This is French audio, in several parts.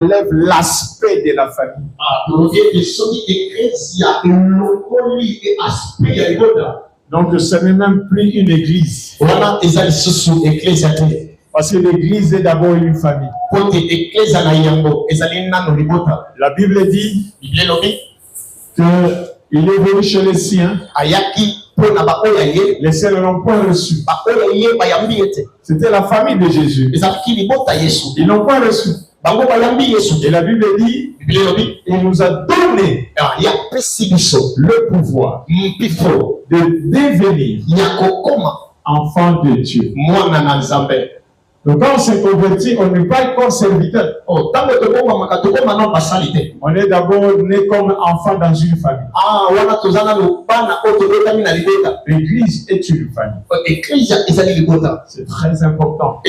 enlève l'aspect de la famille. Donc ce n'est même plus une église. Parce que l'église est d'abord une famille. La Bible dit qu'il est venu chez les siens. Les siens ne l'ont pas reçu. C'était la famille de Jésus. Ils n'ont pas reçu. Et la Bible dit, il nous a donné le pouvoir de devenir enfants de Dieu. Donc quand on s'est converti, on n'est pas encore serviteur. On est d'abord né comme enfant dans une famille. L'église est une famille. C'est très important.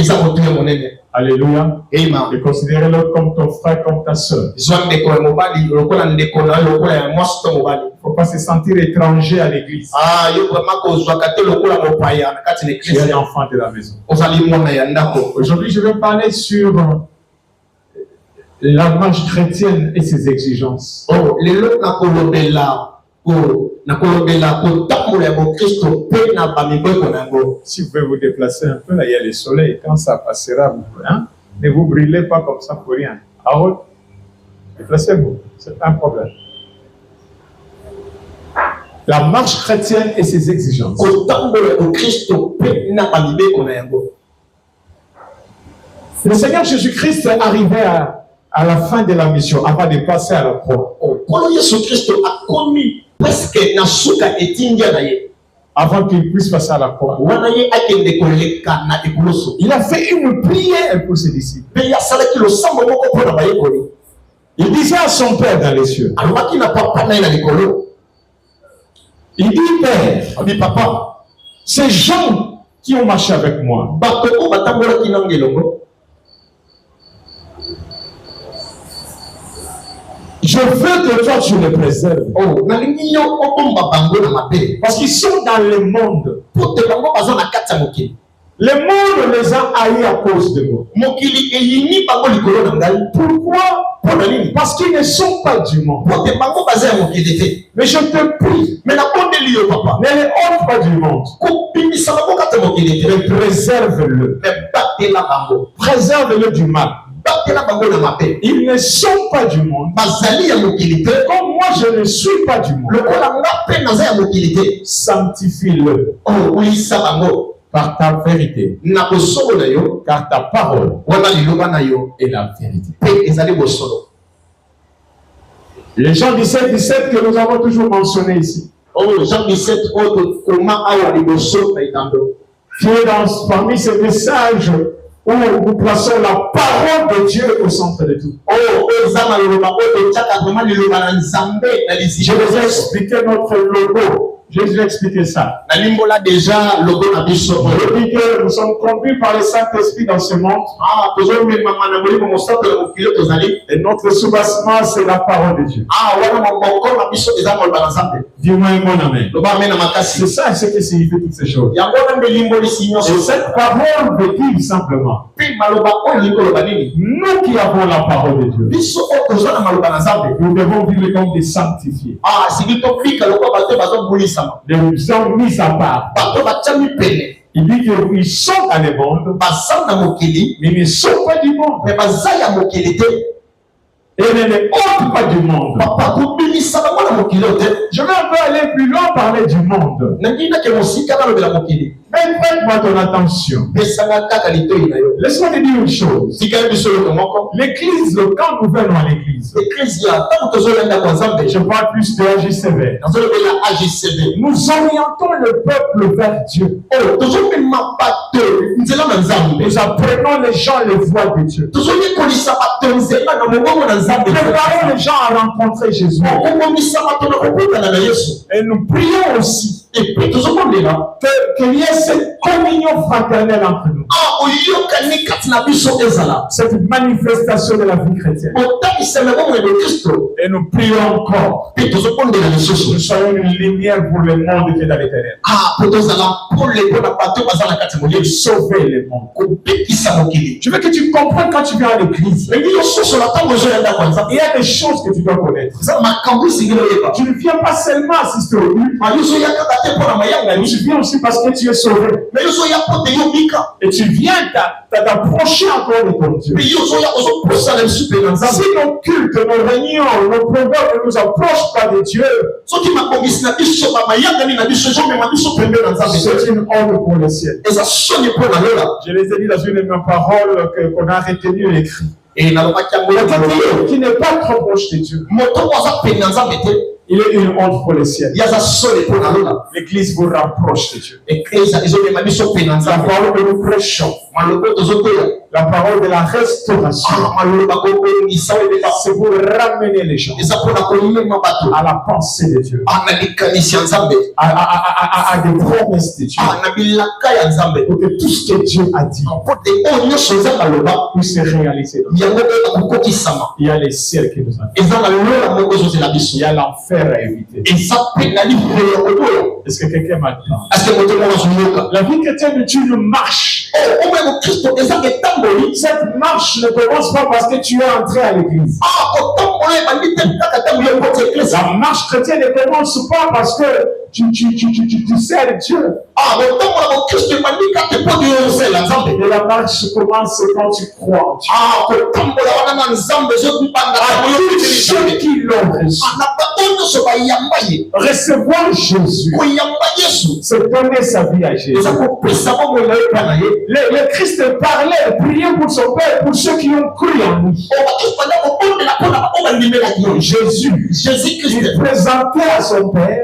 Alléluia. Et considérez-le comme ton frère, comme ta soeur. Il ne faut pas se sentir étranger à l'église. Tu es enfant de la maison. Aujourd'hui, je vais parler sur la marche chrétienne et ses exigences. Si vous pouvez vous déplacer un peu, là il y a le soleil, quand ça passera, hein, ne vous brûlez pas comme ça pour rien. Alors, déplacez-vous, c'est pas un problème. La marche chrétienne et ses exigences. Le Seigneur Jésus-Christ est arrivé à la fin de la mission, avant de passer à la croix. Avant qu'il puisse passer à la croix, il a fait une prière pour ses disciples. Il disait à son Père dans les cieux, il dit, Père, il dit, Papa, ces gens qui ont marché avec moi, je veux que toi tu les préserves. Parce qu'ils sont dans le monde. Le monde les a haïs à cause de moi. Pourquoi? Parce qu'ils ne sont pas du monde. Mais je te prie, ne les ôte pas du monde. Mais préserve-le. Préserve-le du mal. Ils ne sont pas du monde. Comme moi je ne suis pas du monde. Sanctifie-le par ta vérité. Car ta parole est la vérité. Les Jean 17, 17 que nous avons toujours mentionné ici. Jean 17, qui est parmi ces messages où nous plaçons la parole de Dieu au centre de tout. Je vous ai expliqué notre logo. Je vais expliquer ça. Déjà, nous sommes conduits par le Saint-Esprit dans ce monde. Et notre soubassement, c'est la parole de Dieu. Dis-moi un bon amen. C'est ça ce qui signifie toutes ces choses. Et cette parole veut dire simplement, nous qui avons la parole de Dieu, nous devons vivre comme des sanctifiés. Des gens mis à part. Il dit qu'ils sont dans le monde, mais ils ne sont pas du monde. Et ils ne ôtent pas du monde. Je vais un peu aller plus loin, parler du monde. Mais prête-moi ton attention. Laisse-moi te dire une chose. L'église, quand nous venons à l'église, je parle plus de AJCV. Nous orientons le peuple vers Dieu. Nous apprenons les gens les voies de Dieu. Préparons les gens à rencontrer Jésus. Et nous prions aussi qu'il y ait cette communion fraternelle entre nous. cette manifestation de la vie chrétienne. Et nous prions encore. Nous soyons une lumière pour le monde qui est dans les ténèbres. Sauver le monde. Je veux que tu comprennes quand tu viens à l'église. Il y a des choses que tu dois connaître. Tu ne viens pas seulement assister au culte. Tu viens aussi parce que tu es sauvé. Et tu viens t'approcher encore de ton Dieu. Si nos cultes, nos réunions, nos programmes ne nous approchent pas de Dieu, c'est une honte pour le ciel. Je les ai dit dans une de mes paroles qu'on a retenu écrit. Et qui n'est pas trop proche de Dieu, il est une honte pour le ciel. L'église vous rapproche de Dieu. La parole que nous prêchons, la parole de la restauration, c'est pour ramener les gens à la pensée de Dieu, à des promesses de Dieu, pour que tout ce que Dieu a dit puisse se réaliser. Il y a les ciels qui nous attendent. Il y a l'enfer à éviter. Est-ce que quelqu'un m'a dit? La vie chrétienne est une marche. Cette marche ne commence pas parce que tu es entré à l'église. La marche chrétienne ne commence pas parce que tu sers Dieu. Et la marche commence quand tu crois en Dieu. Ceux qui l'ont reçu. Recevoir Jésus, c'est donner sa vie à Jésus. Le Christ parlait, priait pour son Père, pour ceux qui ont cru en lui. Jésus-Christ présentait à son Père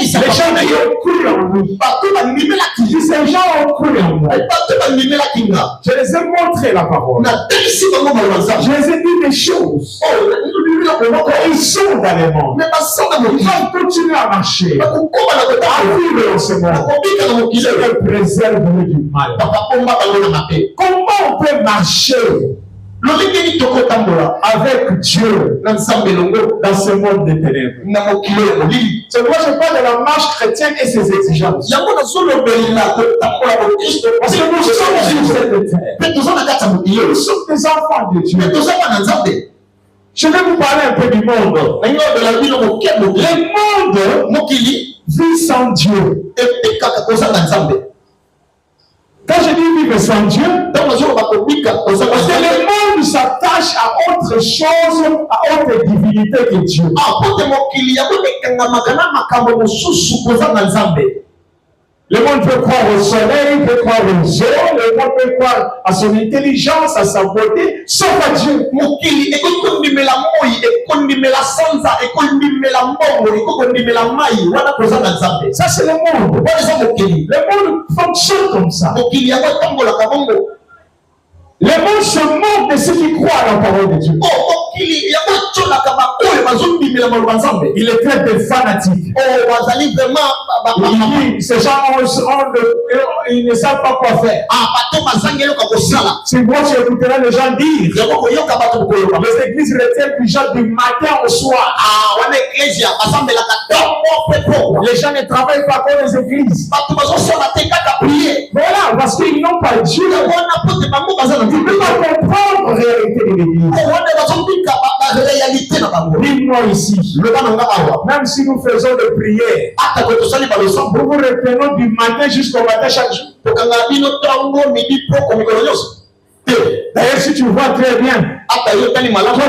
les gens qui ont cru en lui. Ces gens ont cru en moi. Je les ai montré la parole. Je les ai dit des choses. Ils sont dans les mondes. Ils vont continuer à marcher. À vivre dans ce monde. Dieu préserve du mal. Comment on peut marcher avec Dieu dans ce monde des ténèbres? C'est pourquoi je parle de la marche chrétienne et ses exigences. Parce que nous sommes sur cette terre. Nous sommes des enfants de Dieu. Je vais vous parler un peu du monde. Le monde vit sans Dieu. Quand je dis vivre sans Dieu, parce que le monde s'attache à autre chose, à autre divinité que Dieu. Le monde peut croire au soleil, peut croire aux eaux, le monde peut croire à son intelligence, à sa beauté, sauf à Dieu. Ça, c'est le monde. Le monde fonctionne comme ça. Le monde se moque de ceux qui croient à la parole de Dieu. Il est traite de fanatiques. Ces gens ils ne savent pas quoi faire. C'est moi qui écouterai les gens dire. Les églises retiennent les gens du matin au soir. Les gens ne travaillent pas comme les églises. Voilà, parce qu'ils n'ont pas Dieu. Tu ne peux pas comprendre la réalité de l'église. Dis-moi ici, même si nous faisons des prières, nous vous reprenons du matin jusqu'au matin chaque jour. D'ailleurs, si tu vois très bien, toi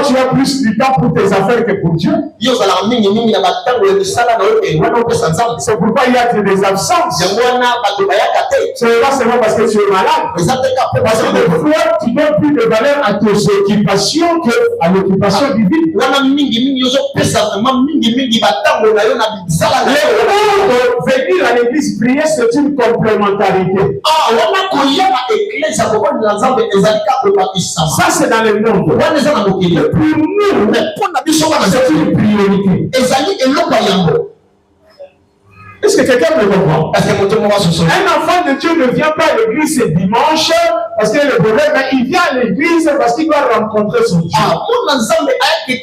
tu as plus du temps pour tes affaires que pour Dieu. C'est pourquoi il y a des absences. Ce n'est pas seulement parce que tu es malade. Parce que des fois, tu donnes plus de valeur à tes occupations qu'à l'occupation divine. Le monde, venir à l'église prier, c'est une complémentarité. Ça, c'est dans le monde. Mais pour nous, c'est une priorité. Est-ce que quelqu'un me comprend? Est-ce que un enfant de Dieu ne vient pas à l'église ce dimanche parce qu'il a le problème, mais il vient à l'église parce qu'il doit rencontrer son Dieu. Je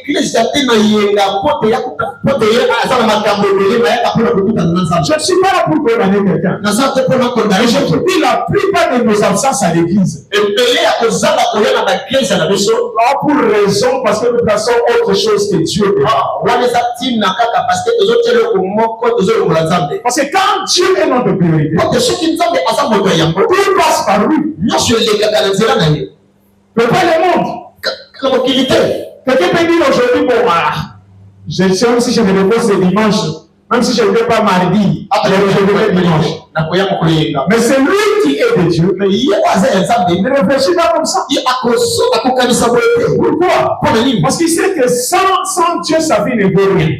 ne suis pas là pour condamner quelqu'un. Je te dis la plupart de nos absences à l'église. Pour raison, parce que nous plaçons autre chose que Dieu. Parce que quand Dieu est notre priorité, tout passe par lui. Mais pas le monde. Quelqu'un peut dire aujourd'hui, bon, même si je me repose ce dimanche, même si je ne vais pas mardi, je vais dimanche. Mais c'est lui qui est de Dieu. Mais il ne réfléchit pas comme ça. Pourquoi? Parce qu'il sait que sans Dieu, sa vie ne vaut rien.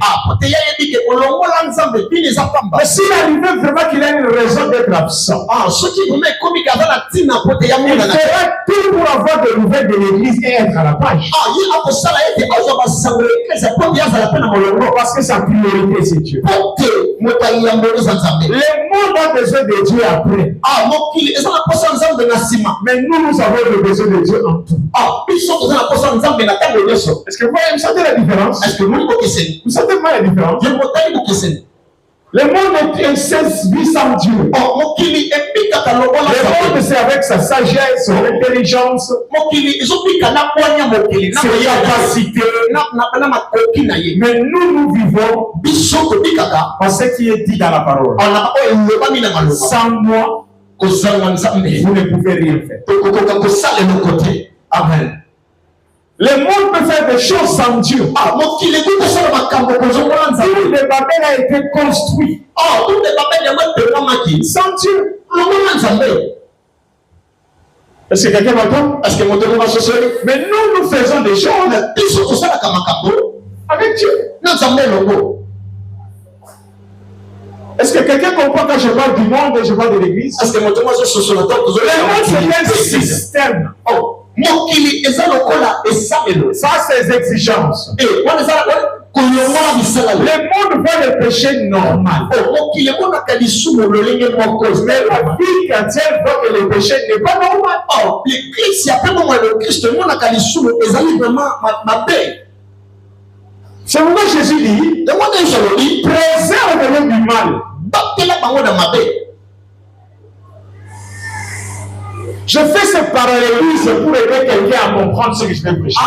Mais s'il arrivait vraiment qu'il a une raison d'être absent, il fera tout pour avoir de nouvelles de l'église et être à la page. Parce que sa priorité, c'est Dieu. Le monde a besoin de Dieu après. Mais nous avons besoin de Dieu en tout. Est-ce que vous sentez la différence? Vous sentez pas la différence? Le monde est vit sans Dieu. Le monde, c'est avec sa sagesse, son intelligence, ses capacités. Mais nous vivons par ce qui est dit dans la parole. Sans moi, vous ne pouvez rien faire. Amen. Le monde peut faire des choses sans Dieu. Tout le Babel a été construit sans Dieu. Est-ce que quelqu'un m'entend? Mais nous faisons des choses avec Dieu. Est-ce que quelqu'un comprend quand je parle du monde et je parle de l'église? Le monde, c'est un système. Ça, c'est les exigences. Le monde voit le péché normal. Mais la vie chrétienne voit que le péché n'est pas normal. C'est pourquoi Jésus dit, préserve-le du mal. Je fais ce parallélisme pour aider quelqu'un à comprendre ce que je vais prêcher.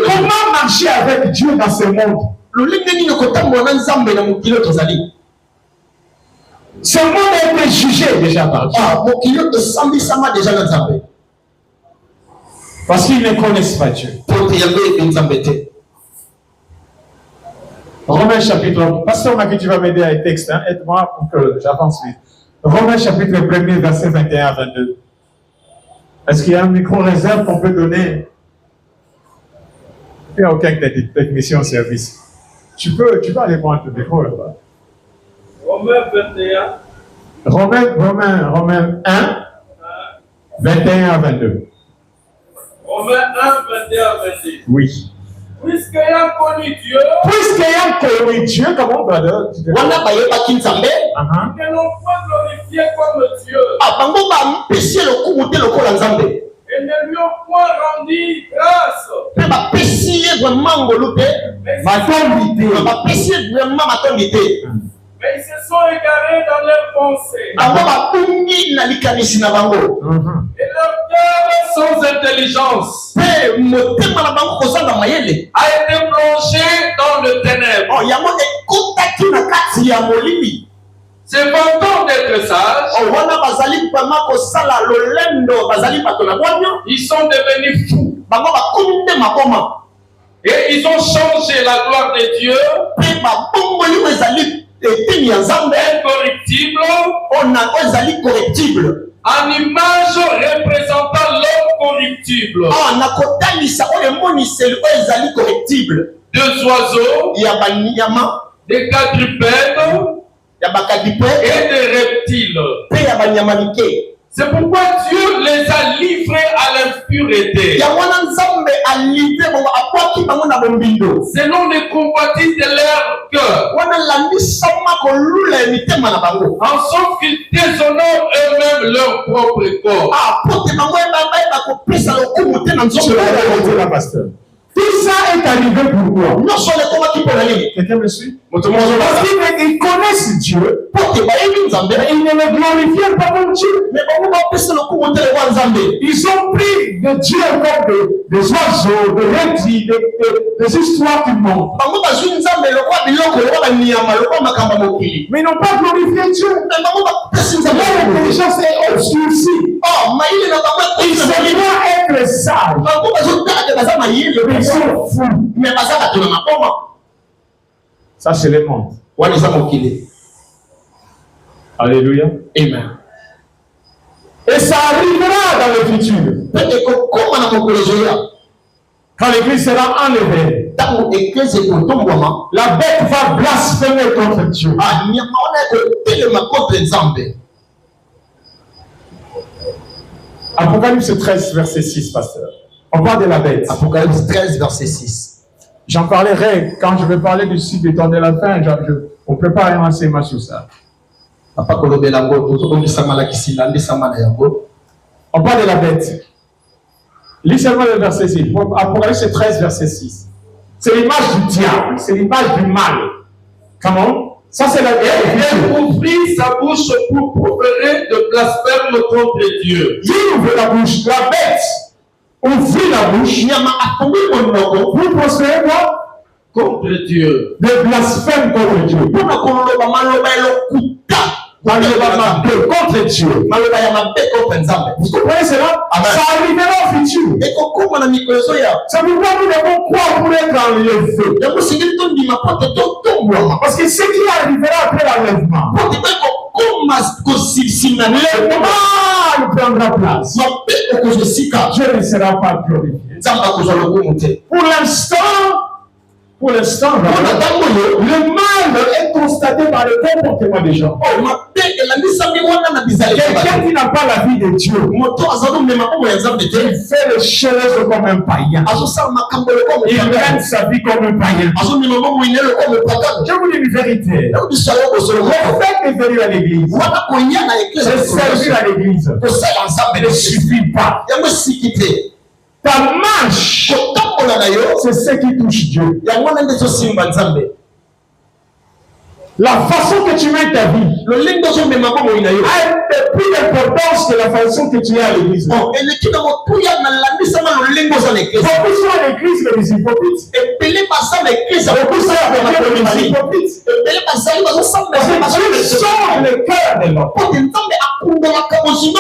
Comment marcher avec Dieu dans ce monde? Ce monde a été jugé déjà par Dieu. Parce qu'ils ne connaissent pas Dieu. Romains chapitre... Pasteur Maki, tu vas m'aider à un texte. Hein? Aide-moi pour que j'avance vite. Romains chapitre 1er, verset 21 à 22. Est-ce qu'il y a un micro-réserve qu'on peut donner? Il n'y a aucun technicien au service. Tu peux aller prendre le micro là-bas. Romains 21. Romains 1, 21 à 22. Romains 1, 21 à 22. Oui. Puisqu'ayant connu Dieu, comment brother? Ils ne l'ont pas glorifié comme Dieu. Et ne lui ont point rendu grâce. Mais ils se sont égarés dans leurs pensées. Et leur cœur sans intelligence a été plongé dans le ténèbre. Se vantant d'être sages, ils sont devenus fous. Et ils ont changé la gloire de Dieu incorruptible en image représentant l'homme corruptible. Deux oiseaux, des quadrupèdes et des reptiles. C'est pourquoi Dieu les a livrés à l'impureté selon les convoitises de leur cœur, en sorte qu'ils déshonorent eux-mêmes leur propre corps. Tout ça est arrivé pourquoi? Quelqu'un me suit? Parce qu'ils connaissent Dieu, mais ils ne le glorifient pas comme Dieu. Ils ont pris de Dieu comme des oiseaux, des reptiles, des histoires du monde. Mais ils n'ont pas glorifié Dieu. Leur intelligence est obscurcie. Ils ne savent pas être sages. Ils sont fous. Ça, c'est le monde. Alléluia. Amen. Et ça arrivera dans le futur. Quand l'église sera enlevée, la bête va blasphémer contre Dieu. Apocalypse 13, verset 6, pasteur. On parle de la bête. Apocalypse 13, verset 6. J'en parlerai quand je vais parler du cycle des temps de la fin. On prépare un enseignement sur ça. On parle de la bête. Lis seulement le verset 6. Apocalypse 13, verset 6. C'est l'image du diable. C'est l'image du mal. Comment? Ça, c'est la bête. Elle ouvrit sa bouche pour proférer de blasphème contre Dieu. Il ouvre la bouche. La bête ouvrit la bouche. Vous procédez quoi? Contre Dieu. De blasphème contre Dieu. Contre Dieu. Vous comprenez cela? Ça arrivera au futur. C'est pourquoi nous devons croire pour être enlevés. Parce que ce qui arrivera après l'enlèvement, le mal prendra place. Dieu ne sera pas glorifié. Pour l'instant, le mal est constaté par le comportement des gens. Quelqu'un qui n'a pas la vie de Dieu, il fait les choses comme un païen. Il mène sa vie comme un païen. Je vous dis une vérité. Le fait de venir à l'église, de servir à l'église, ne suffit pas. Ta marche, c'est ce qui touche Dieu. La façon que tu mets ta vie a plus d'importance que la façon que tu es à l'église. Beaucoup sont à l'église, mais des hypocrites. Beaucoup sont des hypocrites. Parce que Dieu change le cœur de l'homme. Tu te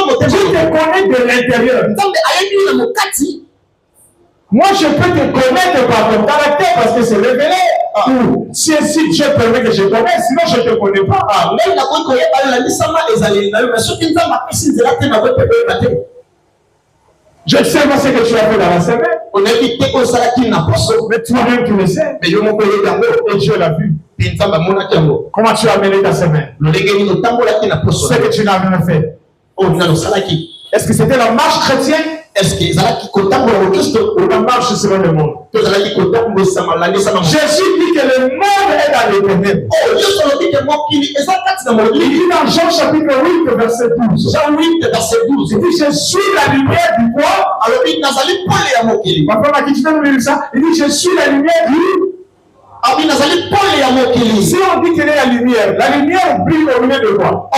connais de l'intérieur. Moi, je peux te connaître par ton caractère parce que c'est révélé. Si Dieu permet que je connaisse, sinon je ne te connais pas. Je sais pas ce que tu as fait dans la semaine. Mais toi-même tu le sais. Et Dieu l'a vu. Comment tu as mené ta semaine? Ce que tu n'as rien fait. Est-ce que c'était la marche chrétienne? Est-ce que la marche selon le monde? Jésus dit que le monde est dans les ténèbres. Il dit dans Jean chapitre 8, verset 12. Jean 8, verset 12. Il dit je suis la lumière du quoi? Papa, qui tu veux lire ça? Il dit je suis la lumière du. Si on dit qu'elle est la lumière brille au milieu de quoi?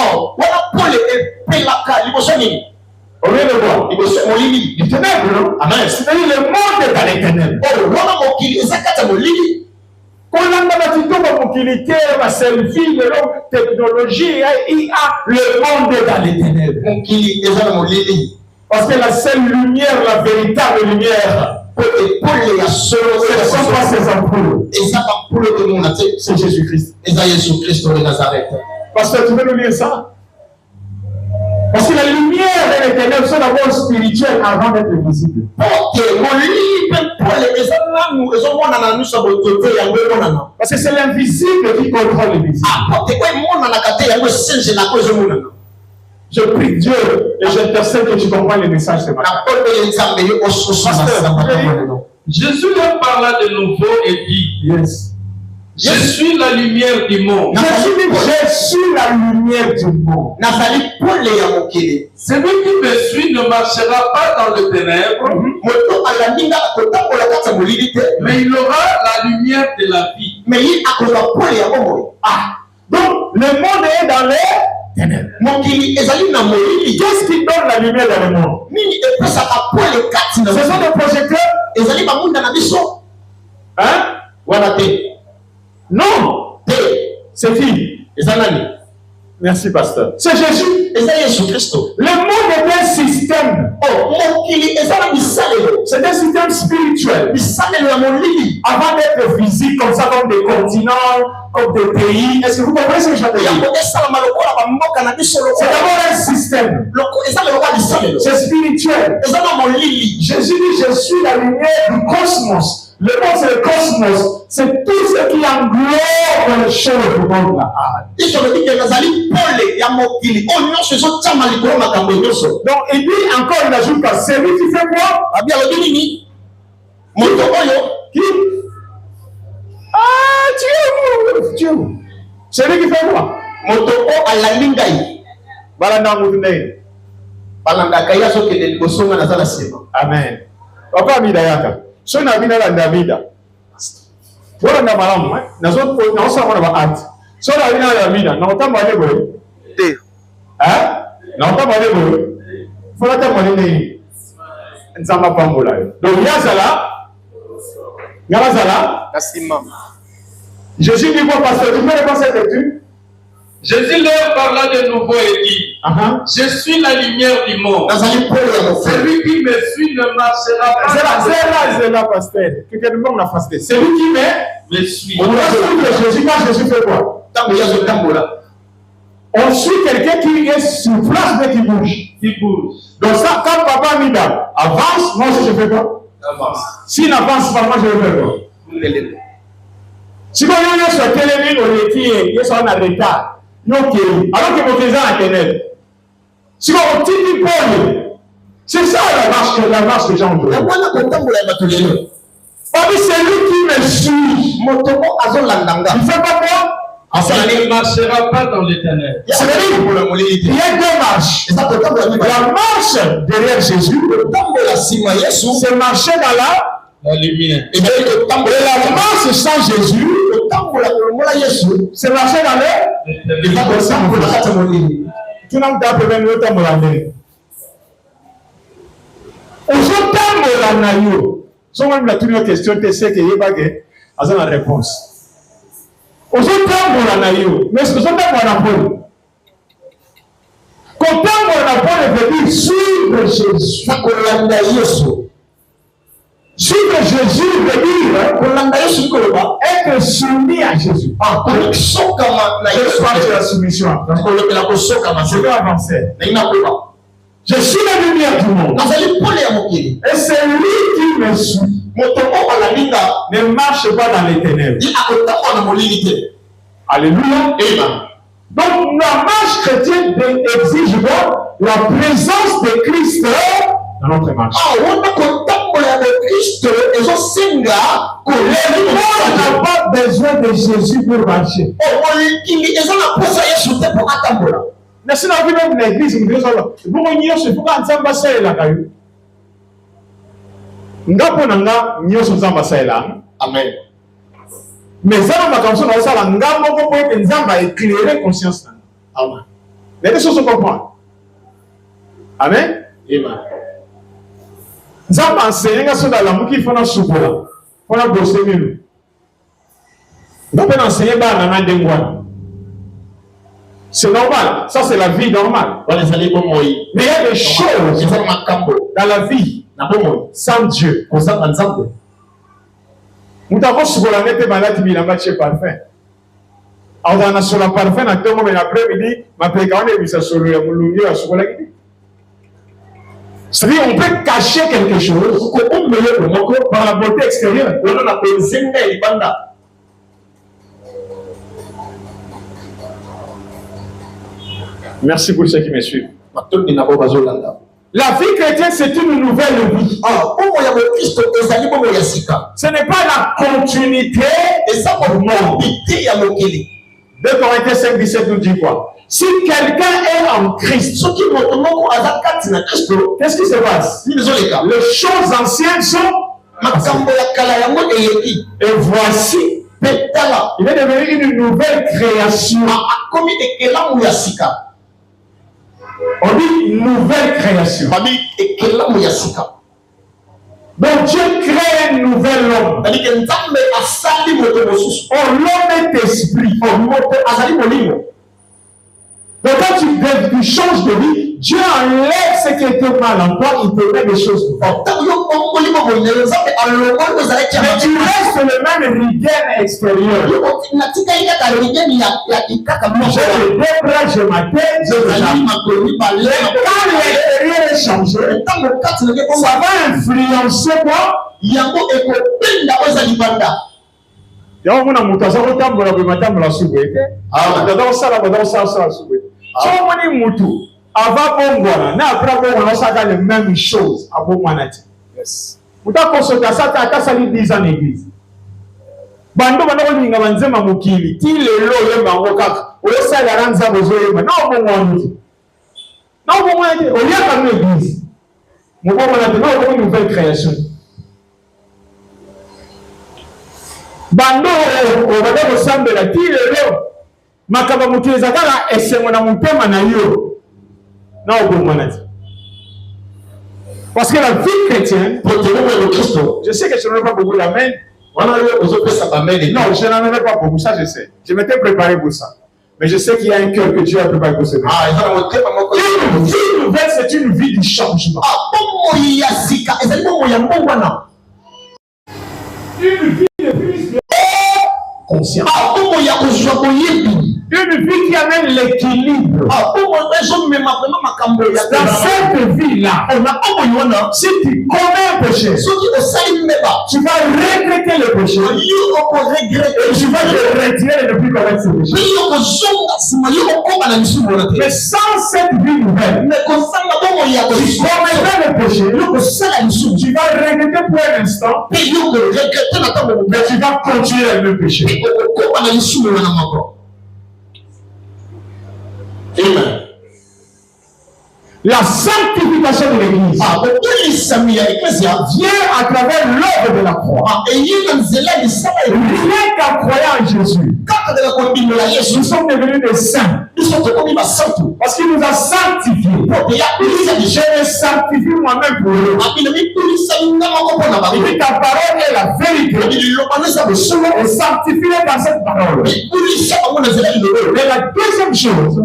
Au milieu de quoi? Du ténèbre, non? Amen. C'est-à-dire le monde est dans les ténèbres. Technologie, IA, le monde est dans les ténèbres. Parce que la seule lumière, la véritable lumière, ce ne sont pas ces ampoules. C'est Jésus-Christ. Pasteur, tu veux nous lire ça? Parce que la lumière et les ténèbres sont d'abord spirituelles avant d'être visibles. Parce que c'est l'invisible qui contrôle le visible. Je prie Dieu et j'intercède que tu comprends le message ce matin. Jésus leur parla de nouveau et dit, Yes. Je suis la lumière du monde. Je suis la lumière du monde. Celui qui me suit ne marchera pas dans le ténèbre, mais il aura la lumière de la vie. Donc, le monde est dans les ténèbres. Qu'est-ce qui donne la lumière dans le monde? Ce sont des projecteurs. Hein? Non, c'est qui? Merci, pasteur. C'est Jésus. Le monde est un système. C'est un système spirituel. Avant d'être physique, comme ça, comme des continents, comme des pays. Est-ce que vous comprenez ce que je veux dire? C'est d'abord un système. C'est spirituel. Jésus dit, je suis la lumière du cosmos. Le monde, c'est le cosmos. C'est tout ce qui englobe les choses du monde là. Donc, il dit encore, il ajoute pas, c'est lui qui fait quoi? Qui? Ah, Dieu! C'est lui qui fait quoi? Amen. Papa Midayaka. So na bina la Davida. Wala na malamu, na zo na osa wana ba art. So na bina la Davida, na otamba ne boy. Te. Na otamba ne boy. Fola ta moni ne. Nzamba pambola yo. Donc yazala. Yazala. Nasima. Jésus dit quoi pasteur? Tu peux répondre cette lecture? Jésus leur parla de nouveau et dit, je suis la lumière du monde. Celui qui me suit ne marchera pas. C'est là, pasteur. Quelqu'un de monde l'a fasté. Celui qui me suit. On suit Jésus quand Jésus fait quoi? On suit quelqu'un qui est sur place mais qui bouge. Donc ça, quand papa Mida avance, moi aussi je fais quoi? S'il n'avance pas, moi je vais faire quoi? Si vous voyez sur télévision, on est qui est en retard. Alors que vous êtes en ténèbres. Si vous avez c'est ça la marche que j'en veux. C'est lui qui me suit. Il ne fait pas quoi? Il ne marchera pas dans les ténèbres. Il y a deux marches. La marche derrière Jésus, c'est marcher dans la lumière. Et la marche sans Jésus, c'est marcher dans les tu n'as pas besoin de t'amener. Aujourd'hui, na yo. Si on a une question, tu sais qu'il y a pas de réponse. Aujourd'hui, na yo. Mais ce que on a pour quand on a pour veut dire suivre Jésus. Suivre Jésus veut dire être soumis à Jésus. Je la soumission. Je vais avancer. Je suis la lumière du monde. Et c'est lui qui me suit. Ne marche pas dans les ténèbres. Alléluia. Donc la marche chrétienne exige la présence de Christ dans notre marche. On n'a pas besoin de Jésus pour marcher. Mais si on a vu même l'église, on dit ça. Vous voyez, c'est pourquoi on s'en va ça là. Amen. Mais ça, on va comme ça, on va éclairer conscience. Amen. Les choses se comprennent. Amen. Amen. Nous avons enseigné que dans la mouki, il faut la souper. Il faut la bosser mieux. Nous avons enseigné que dans la mouki. C'est normal. Ça, c'est la vie normale. Mais il y a des choses dans la vie sans Dieu. Nous avons souper la nette malade qui m'a matché parfum. Alors, on a sur la parfum, à deux moments l'après-midi, ma pécane est mise sur le moulouillé à souper la guide. C'est-à-dire on peut cacher quelque chose par la beauté extérieure. Merci pour ceux qui me suivent. La vie chrétienne, c'est une nouvelle vie. Ce n'est pas la continuité du monde. 2 Corinthiens 5, 17 nous dit quoi? Si quelqu'un est en Christ, qu'est-ce qui se passe? Les choses anciennes sont et voici, il est devenu une nouvelle création. On dit nouvelle création. Donc Dieu crée un nouvel homme. Or l'homme est esprit. Donc quand tu changes de vie, Dieu enlève ce qui était mal en toi, il te met des choses nouvelles. Mais tu restes le même rigueur extérieur. J'ai les deux bras, j'ai ma tête, j'ai ma jambe. Quand l'intérieur est changé, ça va influencer quoi? Avant les mêmes choses. Yes. Ça 10 ans l'église. Bando bando linga banzema mukili ti lelo yemba ngokaka oyesa la ranza bozoyemba na obongwani na obongwani oyaka mu église mubomona de na une nouvelle création. Bando obade bosambela ti lelo makaba mukiliza kala esengo na mupema na yo. Non, parce que la vie chrétienne, je sais que je n'en ai pas beaucoup d'amen. Non, je n'en avais pas beaucoup, ça je sais. Je m'étais préparé pour ça. Mais je sais qu'il y a un cœur que Dieu a préparé pour ce monde. Une vie nouvelle, c'est une vie du changement. Une vie de plus de conscience. Une vie qui amène l'équilibre. Dans cette vie-là, si tu commets un péché, tu vas regretter le péché. Et tu vas te retirer de ne plus commettre ce péché. Mais sans cette vie nouvelle, tu commettras le péché. Tu vas regretter pour un instant, mais tu vas continuer le péché. Amen. La sanctification de l'Église vient à travers l'œuvre de la croix. Rien qu'en croyant en Jésus, nous sommes devenus des saints. Parce qu'il nous a sanctifiés. Je me sanctifie moi-même pour eux. Il dit ta parole est la vérité. Et sanctifie-les dans cette parole. Mais la deuxième chose,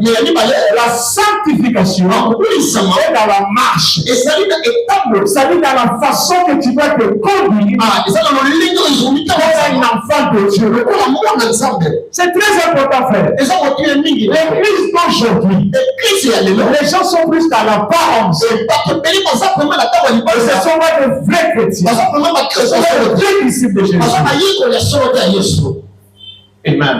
la sanctification est dans la marche. Ça dit dans la façon que tu vas te conduire comme un enfant de Dieu. C'est très important, frère. L'église d'aujourd'hui, les gens sont plus dans l'apparence. Ce sont des vrais chrétiens. Ce sont des vrais disciples de Jésus. Amen.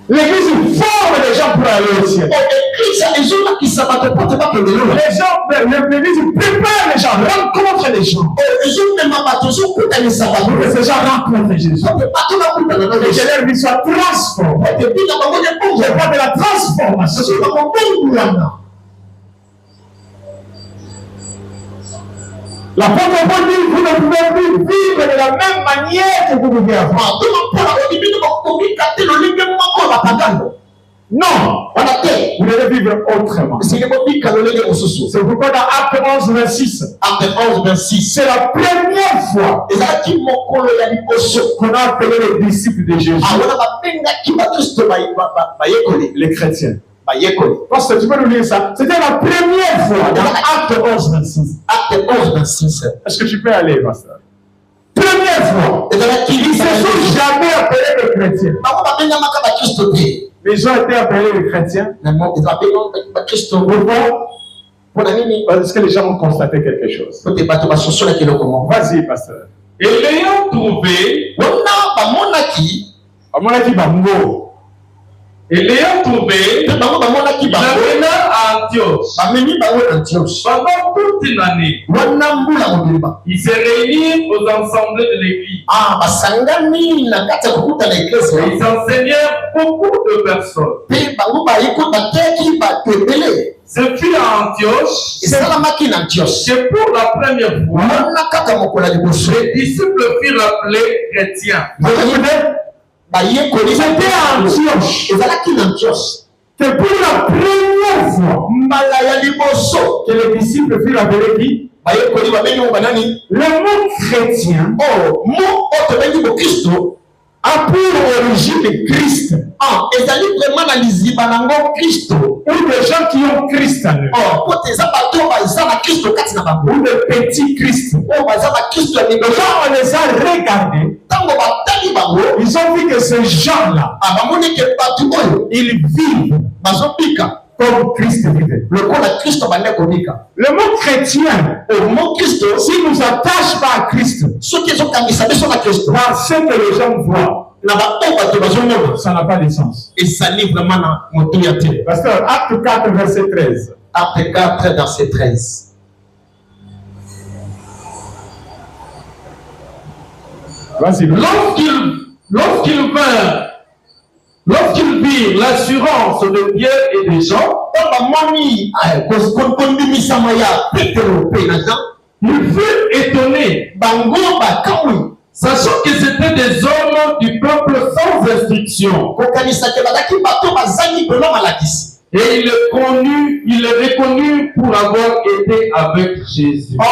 L'église forme les gens pour aller au ciel. L'église prépare les gens, rencontre les gens. Pour que ces gens rencontrent Jésus. Et que leur vie soit transformée. Je parle de la transformation. L'apôtre Paul dit, vous ne pouvez plus vivre de la même manière que vous vivez avant. Non, vous devez vivre autrement. C'est pourquoi dans Acte 11, 26, c'est la première fois qu'on a appelé les disciples de Jésus les chrétiens. Parce que tu peux nous lire ça. C'était la première fois dans Acte 11, 26. Acte 11, 26. Est-ce que tu peux aller, pasteur? Première fois. Ils ne se sont jamais appelés les chrétiens. Les gens étaient appelés les chrétiens. Pourquoi? Parce que les gens ont constaté quelque chose. Vas-y, pasteur. Et l'ayant trouvé, Et l'ayant trouvé, il l'amena à Antioche. Pendant toute une année, il s'est réuni aux assemblées de l'église. Ils enseignèrent beaucoup de personnes. Ce fut à Antioche que pour la première fois, les disciples furent appelés chrétiens. C'était à Antioche que pour la première fois que les disciples furent appelés qui? Le mot chrétien a pour origine Christ. Ou des gens qui ont Christ en eux. Ou des petits Christ. Quand on les a regardés, ils ont vu que ces gens-là, ils vivent comme Christ vivait. Le mot chrétien, s'il ne nous attache pas à Christ, parce que les gens voient, ça n'a pas de sens. Pasteur, acte 4, verset 13. Acte 4, verset 13. Vas-y. Lorsqu'ils virent l'assurance de Dieu et des gens, ils furent étonnés, sachant que c'était des hommes du peuple sans instruction. Et il est reconnu pour avoir été avec Jésus. Quand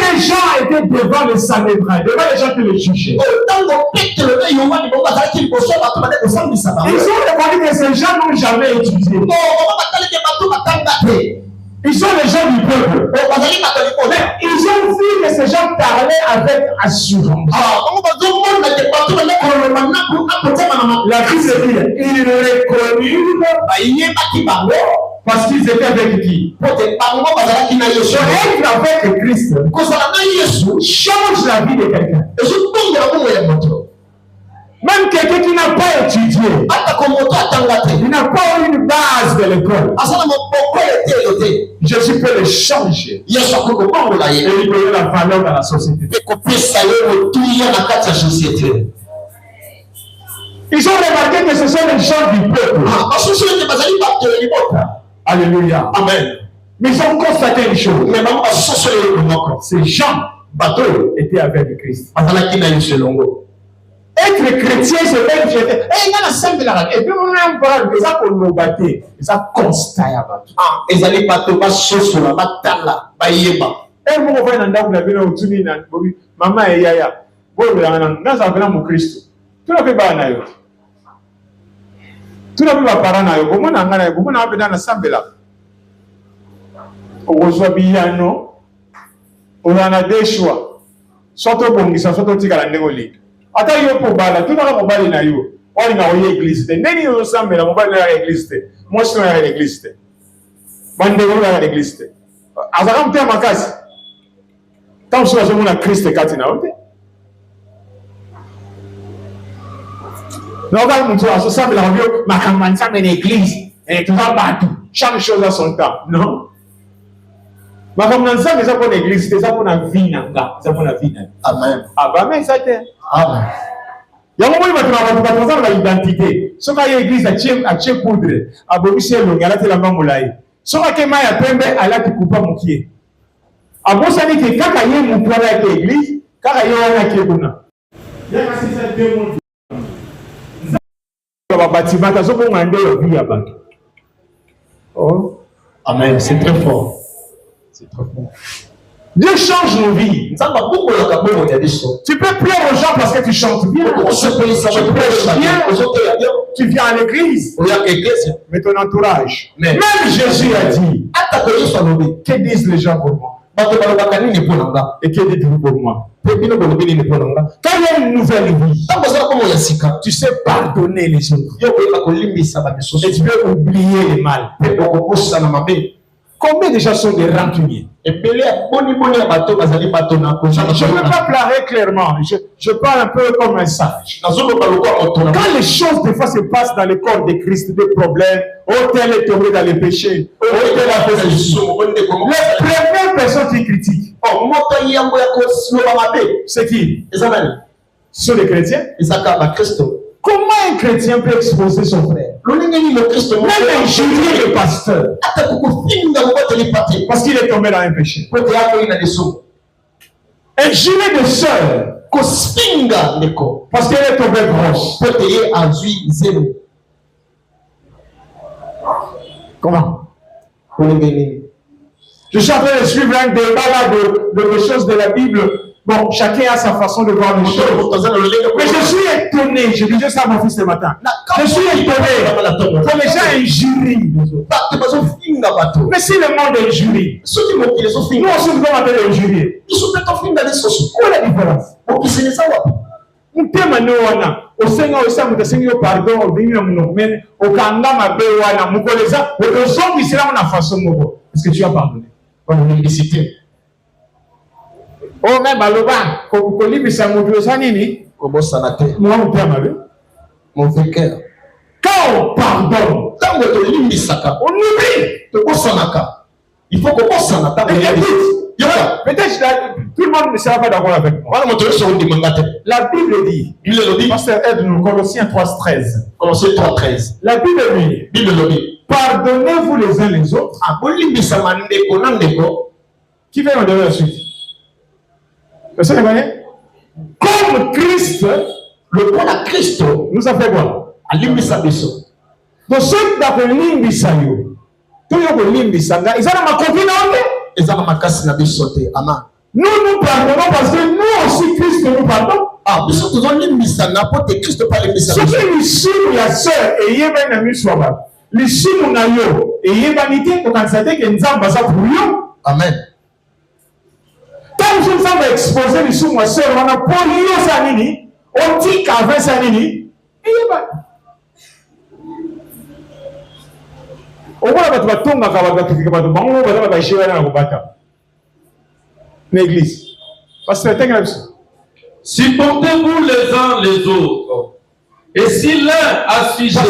les gens étaient devant le Sanhédrin, devant les gens qui les jugeaient, ils ont reconnu que ces gens n'ont jamais étudié. Ils sont les gens du peuple. Ils ont vu que ces gens parlaient avec assurance. La Bible dit, ils reconnurent parce qu'ils étaient avec qui? Être avec Christ change la vie de quelqu'un. Même quelqu'un qui n'a pas étudié, il n'a pas eu une base de l'école, Jésus peut le changer et lui donner la valeur dans la société. Ils ont remarqué que ce sont les gens du peuple. Alléluia. Amen. Mais ils ont constaté une chose. Ces gens étaient avec Christ. Être chrétien, c'est même chrétien. Et il y a la scène de la radio. Et puis on a un parole, ils ont connoté, ils ont constaté. Ils allaient pas te passer sur la batala. Et moi, on va dans la ville où tu es, maman et yaya. Bon, dans un plan, mon Christ. Tout le monde va en ailleurs. Tout le monde va par en ailleurs. Comment on a un peu dans la salle là. On reçoit bien, non? On a deux choix. Soit au bon, soit au tigre à l'église. Attends, yo pour bala, tout le monde va na yo. On a eu l'église. Neni yo ensemble, on va à l'église. Moi, je suis à l'église. Bande on à l'église. Azara mte makasi. Tant que je suis à Christ katina ote. Non, quand on se sent la vie, ma campagne ça l'église et tout va battre. Chaque chose a son temps. Non. Ma campagne ça mais ça pour l'église, c'est ça pour la vie nanga, ça pour la vie. Amen. Ah bah mais ça t'est. Amen. Il y a un moment où il va travailler l'identité. Ce qu'il y a l'église à Tché Poudre, à Bomissier Long, à la Télamoulaï. Ce qu'il y a à Pembe, à la Tikoupa Moukier. À Bossani, qui est quand il y a mon travail avec l'église, quand il y a un Akébuna. Il y a assez de deux mondes. Bâtiment, tu as besoin de vie à battre. Oh. Amen. C'est très fort. C'est très fort. Dieu change nos vies. Tu peux plaire aux gens parce que tu chantes bien. Tu prêches bien. Tu viens à l'église. Mais ton entourage. Même Jésus a dit, que disent les gens pour moi? Et que dites-vous pour moi? Quand il y a une nouvelle vie, tu sais pardonner les autres. Et tu peux oublier les mal. Combien de gens sont des rancuniers? Je ne veux pas parler clairement. Je parle un peu comme un sage. Quand les choses, des fois, se passent dans le corps de Christ, des problèmes, tel est tombé dans les péchés, tel a fait ceci. Les premières personnes qui critiquent, c'est qui? Ce sont les chrétiens. Comment un chrétien peut exposer son frère? Même injurier le pasteur. Parce qu'il est tombé dans un péché. Injurier de sœur. Parce qu'elle est tombée grosse. Comment? Je suis en train de suivre un débat là de choses de la Bible. Bon, chacun a sa façon de voir les choses. Mais je suis étonné. Je disais ça à mon fils ce matin. Je suis étonné. Quand les gens injurient les autres. Mais si le monde injurie, nous aussi nous devons appeler injurier. Quelle est la différence? Nous pardon, est-ce que tu as pardonné? Oh, mais Baloba, mon cœur. Quand on pardonne, on oublie. Il faut qu'on s'en attende. Peut-être tout le monde ne sera pas d'accord avec moi. La Bible dit, Pasteur aide-nous, Colossiens 3:13. Colossiens 3:13. La Bible dit, pardonnez-vous les uns les autres. Qui fait en la suite? Comme Christ, le bon à Christ, nous a fait quoi? Donc, ceux qui ont limbisa yo, tout le monde limbisa, ils ont ma copine nous pardonnons parce que nous aussi Christ nous pardonne. Ah, nous sommes limbisa, n'importe Christ pas limbisa. Ce qui est ici, la sœur, et il y a un ami souvent. Ici, mon aïe, et il y a une vanité pour constater que nous avons besoin pour lui. Amen. Quand nous sommes exposés, nous sommes ma sœur, on a polio sanini, on dit qu'avant sanini, et il y a l'église. Supportez-vous les uns les autres. Et si l'un a sujet,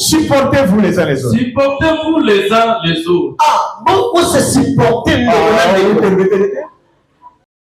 supportez-vous les uns les autres. Supportez-vous les uns les autres. Ah, beaucoup se supporter.